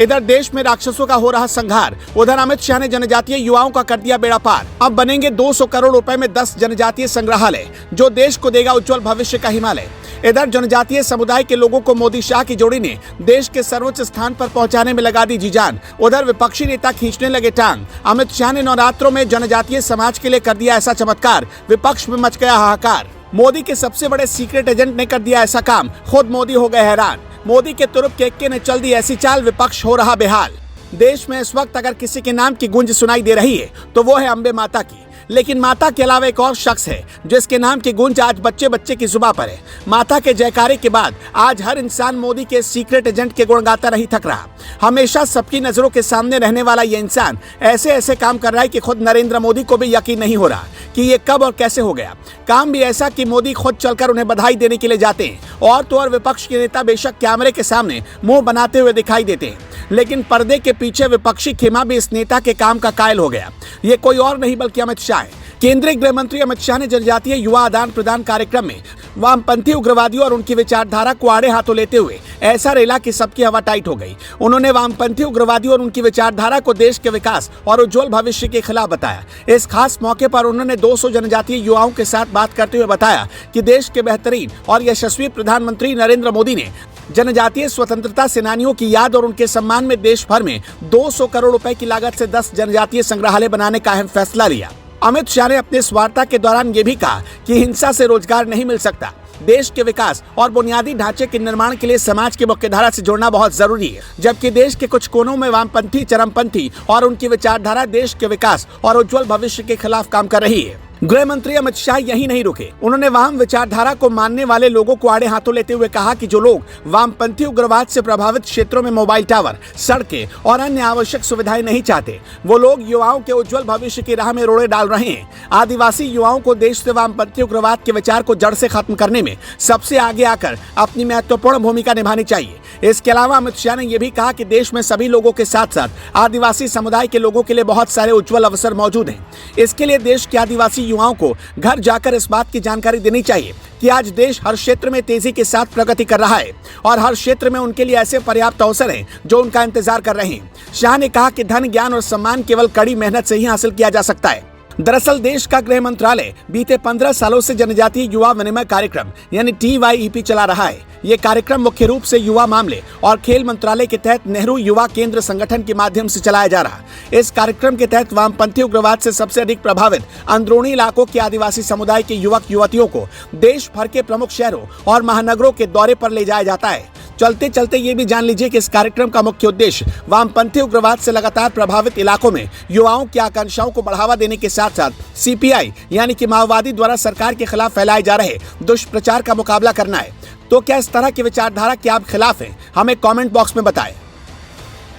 इधर देश में राक्षसों का हो रहा संहार, उधर अमित शाह ने जनजातीय युवाओं का कर दिया बेड़ा पार। अब बनेंगे 200 करोड़ रुपए में 10 जनजातीय संग्रहालय, जो देश को देगा उज्जवल भविष्य का हिमालय। इधर जनजातीय समुदाय के लोगों को मोदी शाह की जोड़ी ने देश के सर्वोच्च स्थान पर पहुंचाने में लगा दी जी जान। उधर विपक्षी नेता खींचने लगे टांग। अमित शाह ने नवरात्रों में जनजातीय समाज के लिए कर दिया ऐसा चमत्कार, विपक्ष में मच गया हाहाकार। मोदी के सबसे बड़े सीक्रेट एजेंट ने कर दिया ऐसा काम, खुद मोदी हो गए हैरान। मोदी के तुरुप के एक्के ने चल दी ऐसी चाल, विपक्ष हो रहा बेहाल। देश में इस वक्त अगर किसी के नाम की गूंज सुनाई दे रही है तो वो है अम्बे माता की। लेकिन माता के अलावा एक और शख्स है जिसके नाम की गूंज आज बच्चे बच्चे की जुबान पर है। माता के जयकारे के बाद आज हर इंसान मोदी के सीक्रेट एजेंट के गुण गाता नहीं थक रहा। हमेशा सबकी नजरों के सामने रहने वाला ये इंसान ऐसे ऐसे काम कर रहा है कि खुद नरेंद्र मोदी को भी यकीन नहीं हो रहा कि ये कब और कैसे हो गया। काम भी ऐसा कि मोदी खुद चलकर उन्हें बधाई देने के लिए जाते हैं और तो और विपक्ष के नेता बेशक कैमरे के सामने मुंह बनाते हुए दिखाई देते हैं, लेकिन पर्दे के पीछे विपक्षी खेमा भी इस नेता के काम का कायल हो गया। ये कोई और नहीं बल्कि अमित शाह है। केंद्रीय गृह मंत्री अमित शाह ने जनजातीय युवा आदान प्रदान कार्यक्रम में वामपंथी उग्रवादियों और उनकी विचारधारा को आड़े हाथों लेते हुए ऐसा रेला कि सबकी हवा टाइट हो गई। उन्होंने वामपंथी उग्रवादियों और उनकी विचारधारा को देश के विकास और उज्जवल भविष्य के खिलाफ बताया। इस खास मौके पर उन्होंने 200 जनजातीय युवाओं के साथ बात करते हुए बताया कि देश के बेहतरीन और यशस्वी प्रधानमंत्री नरेंद्र मोदी ने जनजातीय स्वतंत्रता सेनानियों की याद और उनके सम्मान में देश भर में 200 करोड़ रुपए की लागत से 10 जनजातीय संग्रहालय बनाने का अहम फैसला लिया। अमित शाह ने अपने इस वार्ता के दौरान ये भी कहा कि हिंसा से रोजगार नहीं मिल सकता। देश के विकास और बुनियादी ढांचे के निर्माण के लिए समाज की मुख्यधारा से जुड़ना बहुत जरूरी है, जबकि देश के कुछ कोनों में वामपंथी, चरमपंथी और उनकी विचारधारा देश के विकास और उज्जवल भविष्य के खिलाफ काम कर रही है। गृह मंत्री अमित शाह यही नहीं रुके। उन्होंने वाम विचारधारा को मानने वाले लोगों को आड़े हाथों लेते हुए कहा कि जो लोग वामपंथी उग्रवाद से प्रभावित क्षेत्रों में मोबाइल टावर, सड़कें और अन्य आवश्यक सुविधाएं नहीं चाहते, वो लोग युवाओं के उज्जवल भविष्य की राह में रोड़े डाल रहे हैं। आदिवासी युवाओं को देश से वामपंथी उग्रवाद के विचार को जड़ से खत्म करने में सबसे आगे आकर अपनी महत्वपूर्ण भूमिका निभानी चाहिए। इसके अलावा अमित शाह ने यह भी कहा कि देश में सभी लोगों के साथ साथ आदिवासी समुदाय के लोगों के लिए बहुत सारे उज्जवल अवसर मौजूद हैं। इसके लिए देश के आदिवासी युवाओं को घर जाकर इस बात की जानकारी देनी चाहिए कि आज देश हर क्षेत्र में तेजी के साथ प्रगति कर रहा है और हर क्षेत्र में उनके लिए ऐसे पर्याप्त अवसर हैं जो उनका इंतजार कर रहे हैं। शाह ने कहा कि धन, ज्ञान और सम्मान केवल कड़ी मेहनत से ही हासिल किया जा सकता है। दरअसल देश का गृह मंत्रालय बीते 15 सालों से जनजातीय युवा विनिमय कार्यक्रम यानी TYEP चला रहा है। ये कार्यक्रम मुख्य रूप से युवा मामले और खेल मंत्रालय के तहत नेहरू युवा केंद्र संगठन के माध्यम से चलाया जा रहा है। इस कार्यक्रम के तहत वामपंथी उग्रवाद से सबसे अधिक प्रभावित अंदरूनी इलाकों के आदिवासी समुदाय के युवक युवतियों को देश भर के प्रमुख शहरों और महानगरों के दौरे पर ले जाया जाता है। चलते चलते ये भी जान लीजिए कि इस कार्यक्रम का मुख्य उद्देश्य वामपंथी उग्रवाद से लगातार प्रभावित इलाकों में युवाओं की आकांक्षाओं को बढ़ावा देने के साथ साथ CPI यानी कि माओवादी द्वारा सरकार के खिलाफ फैलाए जा रहे दुष्प्रचार का मुकाबला करना है। तो क्या इस तरह की विचारधारा के आप खिलाफ हैं? हमें कमेंट बॉक्स में बताएं।